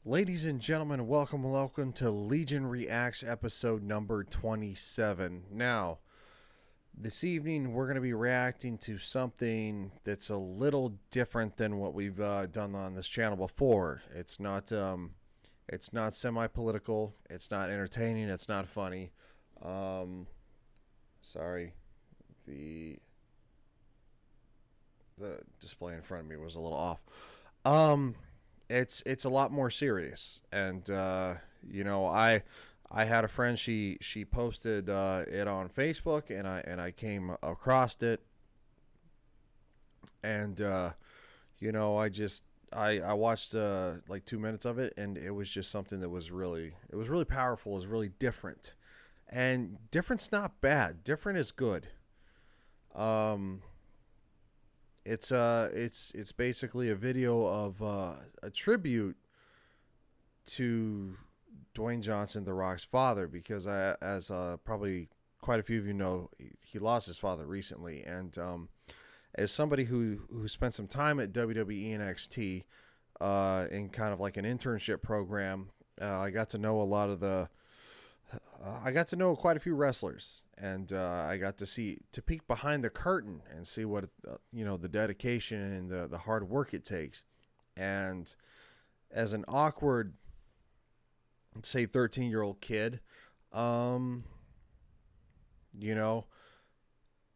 Ladies and gentlemen, welcome to Legion Reacts episode number 27. Now, this evening we're going to be reacting to something that's a little different than what we've done on this channel before. It's not semi-political, it's not entertaining, it's not funny. Um, sorry, the the display in front of me was a little off. Um, it's a lot more serious, and I had a friend. She posted it on Facebook, and I came across it, and I watched like 2 minutes of it, and it was just something that was really powerful. It was really different, and different's not bad. Different is good. Um, it's basically a video of a tribute to Dwayne Johnson, The Rock's father, because as probably quite a few of you know, he lost his father recently, and as somebody who spent some time at WWE and NXT in kind of like an internship program, I got to know a lot of the. I got to know quite a few wrestlers, and I got to peek behind the curtain and see what the dedication and the hard work it takes. And as an awkward, say 13-year-old kid, um, you know,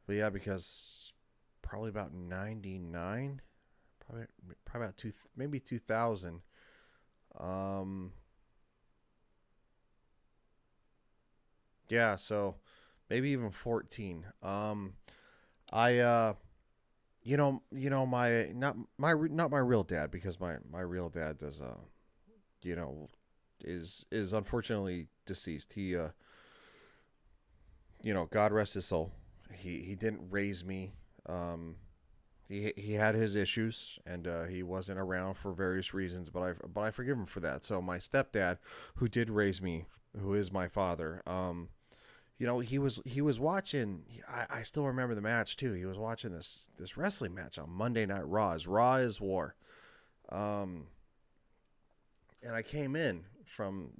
but yeah, because probably about 99, probably about maybe 2000. Um, yeah, so maybe even 14. I my not my real dad, because my real dad does you know is unfortunately deceased. He God rest his soul. He didn't raise me. Um, he had his issues, and he wasn't around for various reasons, but I forgive him for that. So my stepdad, who did raise me, who is my father, he was watching. I still remember the match too. He was watching this wrestling match on Monday Night Raw. As Raw is War. Um, and I came in from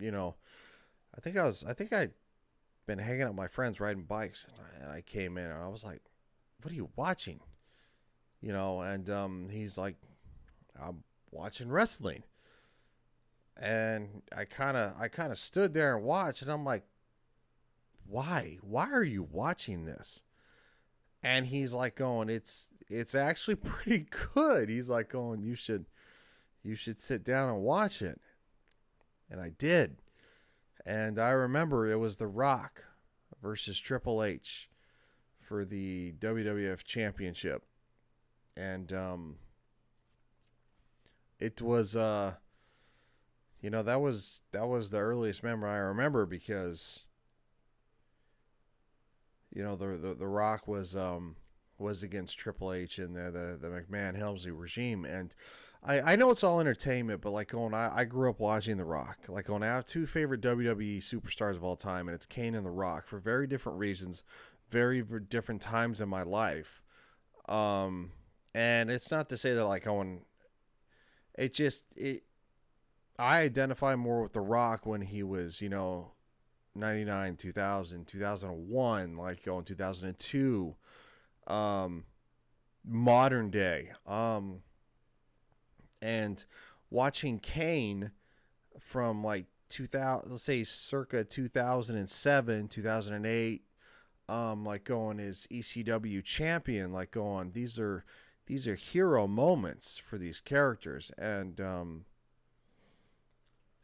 I think I'd been hanging out with my friends riding bikes, and I came in and I was like, "What are you watching?" And he's like, "I'm watching wrestling." And I kind of stood there and watched, and I'm like, why are you watching this? And he's like going, it's actually pretty good. He's like going, you should sit down and watch it. And I did. And I remember it was The Rock versus Triple H for the WWF Championship. And it was that was the earliest memory I remember, because the Rock was against Triple H in the McMahon Helmsley regime. And I know it's all entertainment, but like going, I grew up watching The Rock. Like going, I have two favorite WWE superstars of all time, and it's Kane and The Rock, for very different reasons, very different times in my life. Um, and it's not to say that like going, it just it. I identify more with The Rock when he was 99, 2000, 2001, like going 2002, um, modern day. And watching Kane from like 2000, let's say circa 2007, 2008, like going as ECW champion, like going, these are hero moments for these characters. And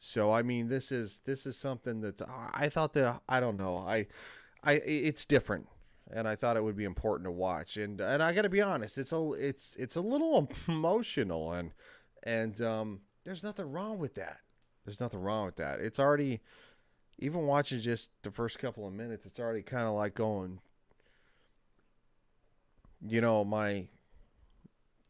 so I mean, this is something that I thought that, I don't know, it's different, and I thought it would be important to watch. And I got to be honest, it's a little emotional, and there's nothing wrong with that. There's nothing wrong with that. It's already, even watching just the first couple of minutes, it's already kind of like going, my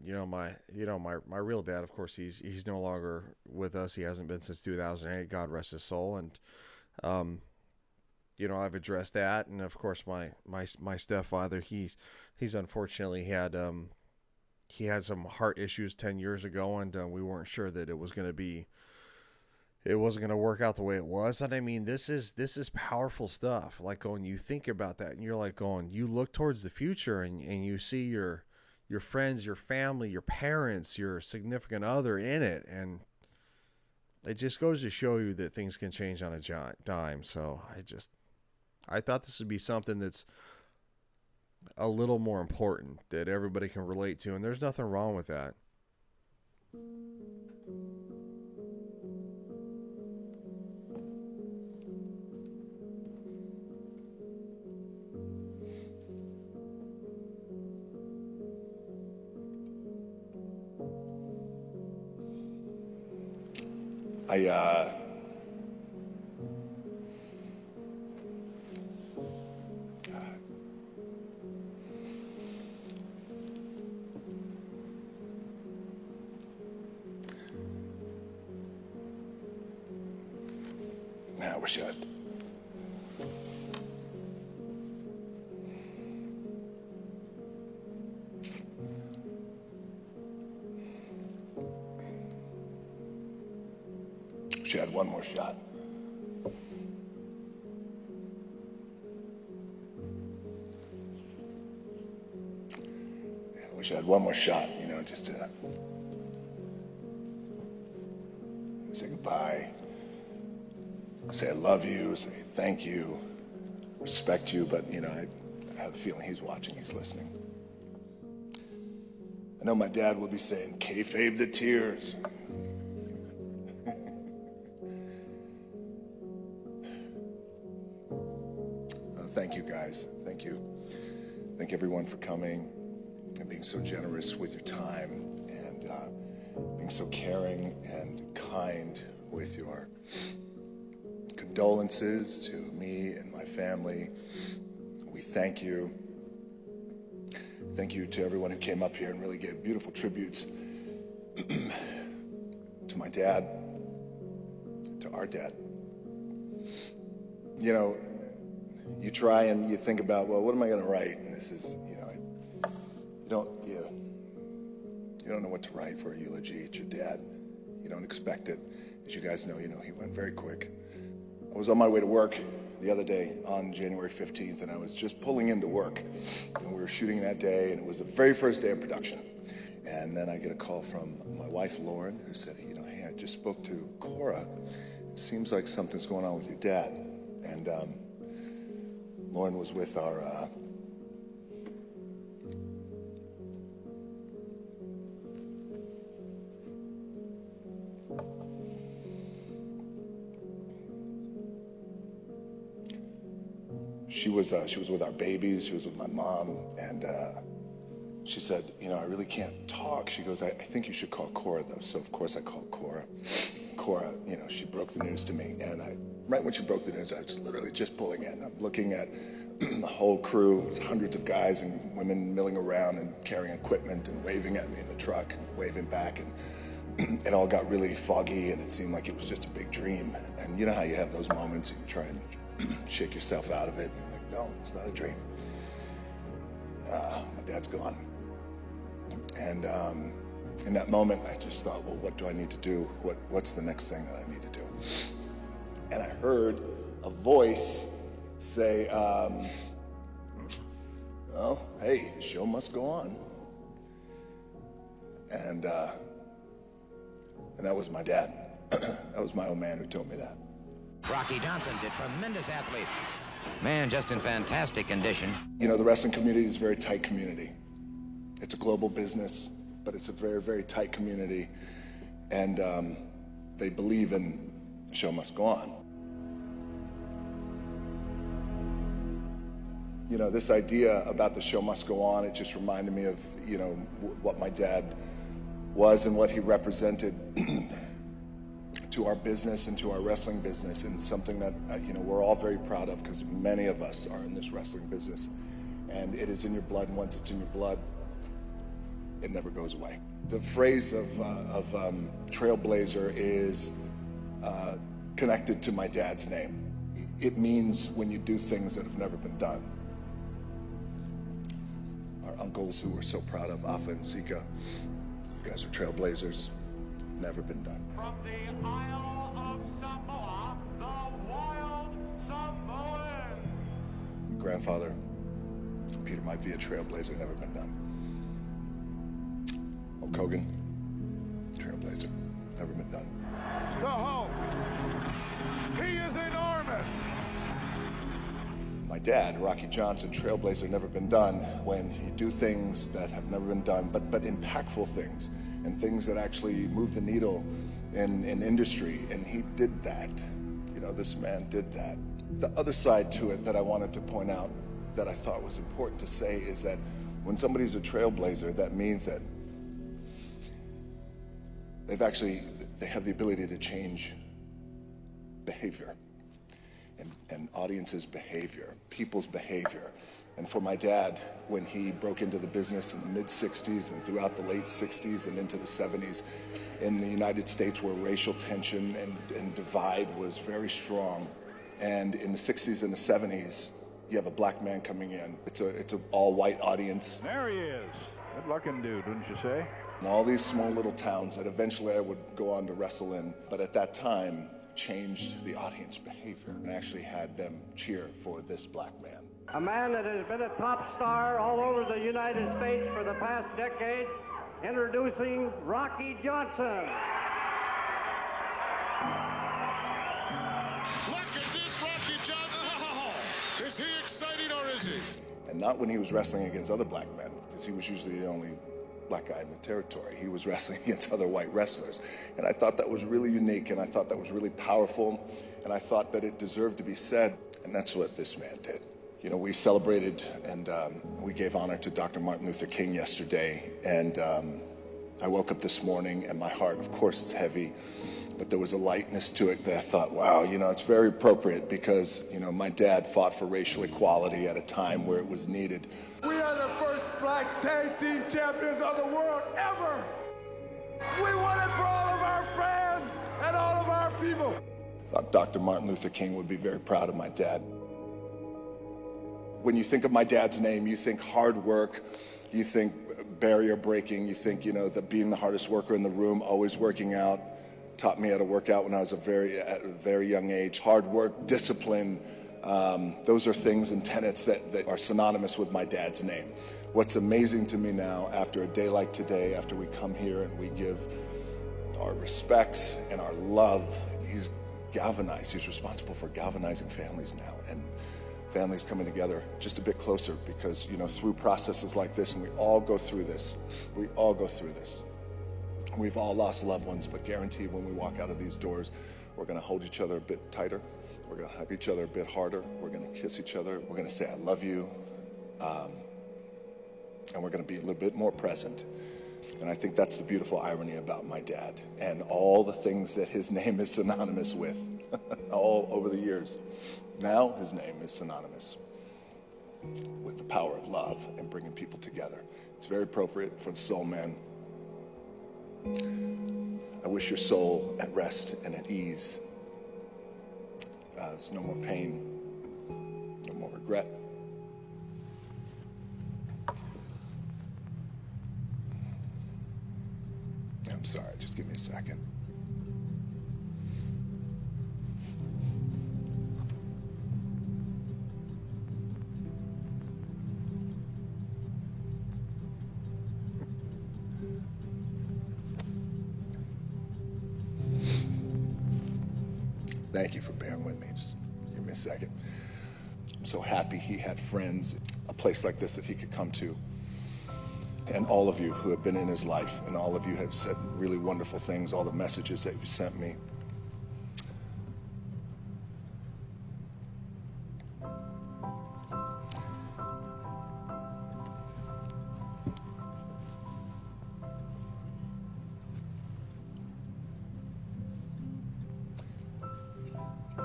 my real dad, of course, he's no longer with us. He hasn't been since 2008. God rest his soul. And um, I've addressed that. And of course, my stepfather, he's unfortunately he had some heart issues 10 years ago, and we weren't sure that it was going to be it wasn't going to work out the way it was. And I mean, this is powerful stuff. Like, going, you think about that and you're like, going, you look towards the future, and you see your friends, your family, your parents, your significant other in it, and it just goes to show you that things can change on a dime. So I thought this would be something that's a little more important, that everybody can relate to, and there's nothing wrong with that. I wish I'd. Wish I had one more shot. I wish I had one more shot, just to say goodbye. Say I love you, say thank you, respect you, but I have a feeling he's watching, he's listening. I know my dad will be saying, kayfabe the tears. Thank you guys, thank you. Thank everyone for coming and being so generous with your time, and being so caring and kind with your condolences to me and my family. We thank you. Thank you to everyone who came up here and really gave beautiful tributes to my dad, to our dad. You try and you think about, well, what am I going to write? And this is, you don't know what to write for a eulogy. It's your dad. You don't expect it. As you guys know, he went very quick. I was on my way to work the other day on January 15th, and I was just pulling into work. And we were shooting that day, and it was the very first day of production. And then I get a call from my wife, Lauren, who said, hey, I just spoke to Cora. It seems like something's going on with your dad. And Lauren was with our She was with our babies. She was with my mom, and she said, I really can't talk. She goes, I think you should call Cora, though. So of course I called Cora. Cora, she broke the news to me, and right when she broke the news, I was literally just pulling in. I'm looking at the whole crew, hundreds of guys and women milling around and carrying equipment and waving at me in the truck and waving back, and it all got really foggy, and it seemed like it was just a big dream. And you know how you have those moments and you try and shake yourself out of it, and you're like, no, it's not a dream. My dad's gone. And in that moment, I just thought, well, what do I need to do? What's the next thing that I need to do? And I heard a voice say, well, hey, the show must go on. And that was my dad. That was my old man who told me that. Rocky Johnson, the tremendous athlete. Man, just in fantastic condition. The wrestling community is a very tight community. It's a global business, but it's a very, very tight community. And they believe in the show must go on. This idea about the show must go on, it just reminded me of, what my dad was and what he represented to our business and to our wrestling business, and something that we're all very proud of, because many of us are in this wrestling business, and it is in your blood, and once it's in your blood, it never goes away. The phrase of Trailblazer is connected to my dad's name. It means when you do things that have never been done. Our uncles, who we're so proud of, Afa and Sika, you guys are trailblazers. Never been done. From the Isle of grandfather, Peter might be a trailblazer, never been done. Hulk Hogan, trailblazer, never been done. The Hulk, he is enormous. My dad, Rocky Johnson, trailblazer, never been done, when you do things that have never been done, but impactful things, and things that actually move the needle in industry, and he did that. You know, this man did that. The other side to it that I wanted to point out that I thought was important to say is that when somebody's a trailblazer, that means that they have the ability to change behavior and audiences' behavior, people's behavior. And for my dad, when he broke into the business in the mid-'60s and throughout the late '60s and into the '70s, in the United States where racial tension and divide was very strong, and in the '60s and the '70s, you have a black man coming in. It's an all-white audience. There he is. Good-looking dude, wouldn't you say? And all these small little towns that eventually I would go on to wrestle in, but at that time, changed the audience behavior and actually had them cheer for this black man. A man that has been a top star all over the United States for the past decade, introducing Rocky Johnson. Look at this Rocky Johnson. Oh, is he exciting or is he? And not when he was wrestling against other black men, because he was usually the only black guy in the territory. He was wrestling against other white wrestlers. And I thought that was really unique, and I thought that was really powerful, and I thought that it deserved to be said, and that's what this man did. You know, we celebrated and we gave honor to Dr. Martin Luther King yesterday, and I woke up this morning and my heart, of course, is heavy, but there was a lightness to it that I thought, wow, you know, it's very appropriate because, you know, my dad fought for racial equality at a time where it was needed. We are the first black tag team champions of the world ever. We won it for all of our fans and all of our people. I thought Dr. Martin Luther King would be very proud of my dad. When you think of my dad's name, you think hard work, you think barrier breaking, you think, you know, being the hardest worker in the room, always working out. Taught me how to work out when I was at a very young age. Hard work, discipline, those are things and tenets that are synonymous with my dad's name. What's amazing to me now, after a day like today, after we come here and we give our respects and our love, he's galvanized. He's responsible for galvanizing families now, and families coming together just a bit closer because, you know, through processes like this, and we all go through this. We've all lost loved ones, but guaranteed when we walk out of these doors, we're going to hold each other a bit tighter. We're going to hug each other a bit harder. We're going to kiss each other. We're going to say, I love you. And we're going to be a little bit more present. And I think that's the beautiful irony about my dad and all the things that his name is synonymous with all over the years. Now his name is synonymous with the power of love and bringing people together. It's very appropriate for the soul man. I wish your soul at rest and at ease. There's no more pain, no more regret. I'm sorry, just give me a second. Thank you for bearing with me. Just give me a second. I'm so happy he had friends, a place like this that he could come to. And all of you who have been in his life, and all of you have said really wonderful things, all the messages that you've sent me.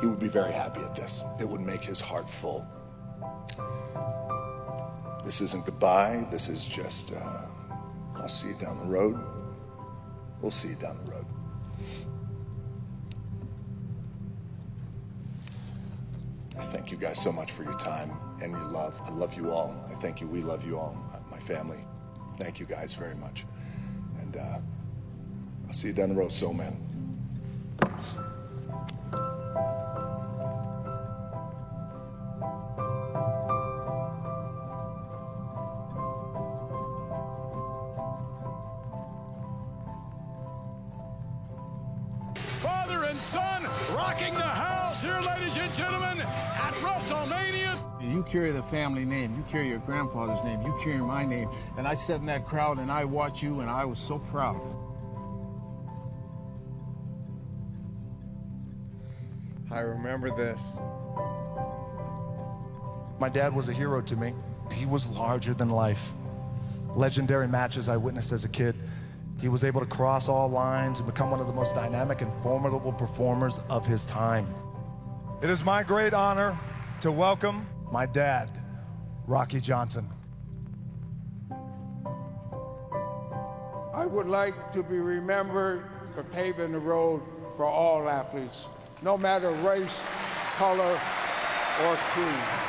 He would be very happy at this. It would make his heart full. This isn't goodbye. This is just, I'll see you down the road. We'll see you down the road. I thank you guys so much for your time and your love. I love you all. I thank you. We love you all, my family. Thank you guys very much. And I'll see you down the road, Soul Man. rocking the house here, ladies and gentlemen, at WrestleMania. You carry the family name, you carry your grandfather's name, you carry my name. And I sat in that crowd and I watched you and I was so proud. I remember this. My dad was a hero to me. He was larger than life. Legendary matches I witnessed as a kid. He was able to cross all lines and become one of the most dynamic and formidable performers of his time. It is my great honor to welcome my dad, Rocky Johnson. I would like to be remembered for paving the road for all athletes, no matter race, color, or creed.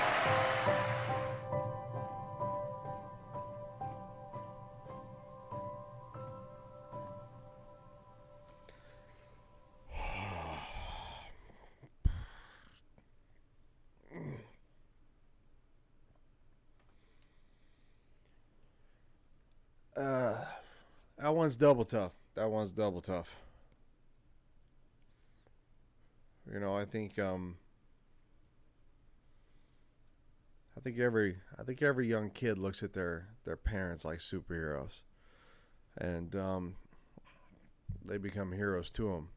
That one's double tough. That one's double tough. You know, I think every young kid looks at their parents like superheroes, and they become heroes to them.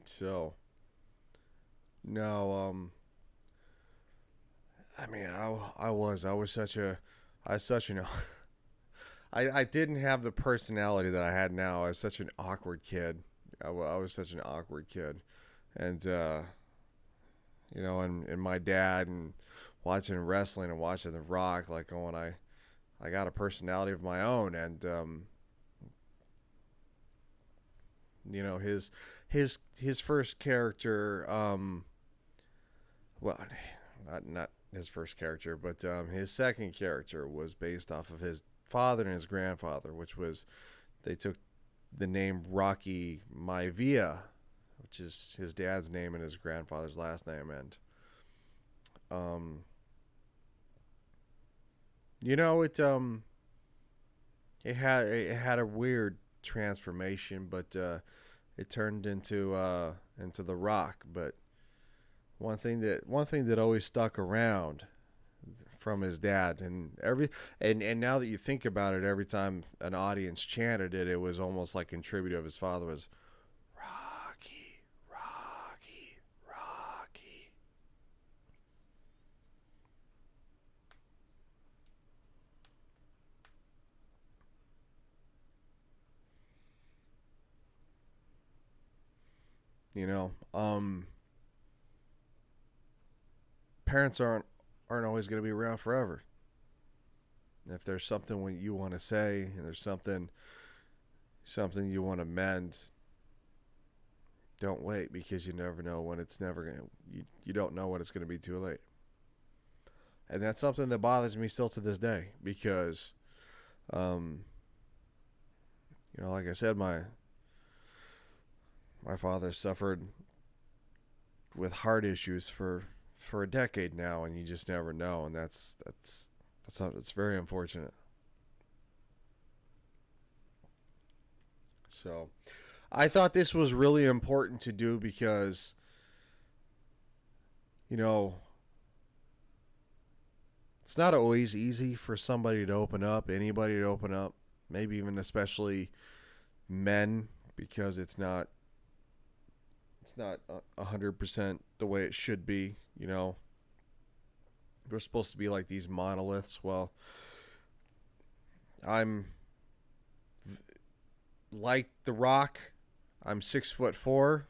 So, no, I mean, I was such an I didn't have the personality that I had now. I was such an awkward kid. I was such an awkward kid. And, you know, and my dad and watching wrestling and watching The Rock, like, oh, and I got a personality of my own. And, you know, his first character, well, not his first character, but his second character was based off of his father and his grandfather, which was, they took the name Rocky Maivia, which is his dad's name and his grandfather's last name, and you know, it had a weird transformation, but it turned into The Rock. But one thing that always stuck around from his dad, and now that you think about it, every time an audience chanted it, it was almost like in tribute of his father, was Rocky, Rocky, Rocky. You know, parents aren't always going to be around forever. If there's something you want to say, and there's something you want to mend, don't wait, because you never know when it's never going to, you don't know when it's going to be too late. And that's something that bothers me still to this day, because, you know, like I said, my father suffered with heart issues for a decade now, and you just never know, and that's very unfortunate. So I thought this was really important to do, because, you know, it's not always easy for somebody to open up, anybody to open up, maybe even especially men, because it's not 100% the way it should be. You know, we're supposed to be like these monoliths. Well, I'm like The Rock. I'm 6'4".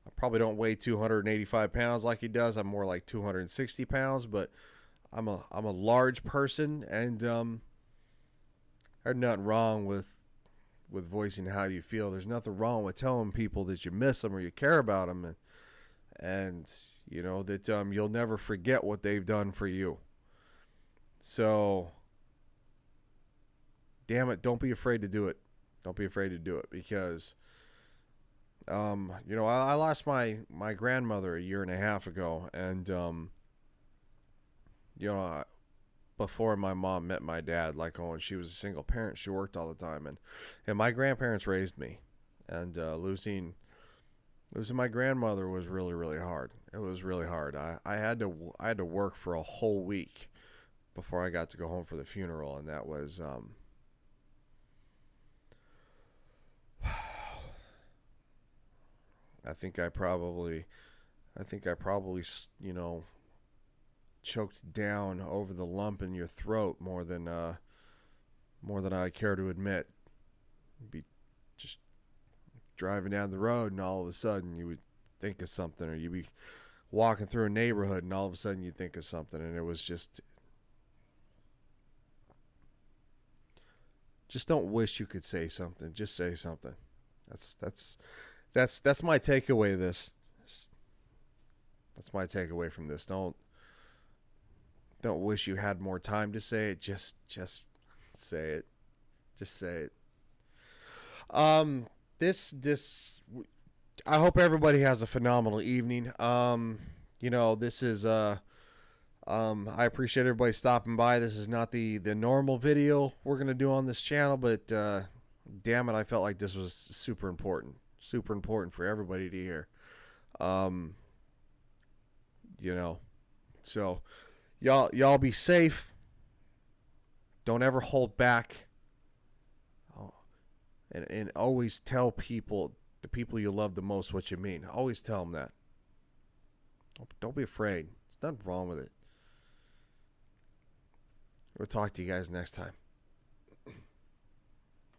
I probably don't weigh 285 pounds like he does. I'm more like 260 pounds, but I'm a large person, and there's nothing wrong with voicing how you feel. There's nothing wrong with telling people that you miss them or you care about them, and you know that you'll never forget what they've done for you. So, damn it, don't be afraid to do it. Don't be afraid to do it, because you know, I lost my grandmother a year and a half ago, and you know, before my mom met my dad, like, oh, and she was a single parent, she worked all the time, and my grandparents raised me, and losing Losing my grandmother was really, really hard. It was really hard. I had to work for a whole week before I got to go home for the funeral, and that was I think I probably, you know, choked down over the lump in your throat more than I care to admit. Be just driving down the road, and all of a sudden you would think of something, or you'd be walking through a neighborhood, and all of a sudden you think of something, and it was just don't wish you could say something. Just say something. That's my takeaway of this. That's my takeaway from this. Don't wish you had more time to say it. Just say it. Just say it. This I hope everybody has a phenomenal evening. You know, this is I appreciate everybody stopping by. This is not the normal video we're going to do on this channel, but damn it, I felt like this was super important for everybody to hear. You know, so y'all be safe. Don't ever hold back. And always tell people, the people you love the most, what you mean. Always tell them that. Don't be afraid. There's nothing wrong with it. We'll talk to you guys next time.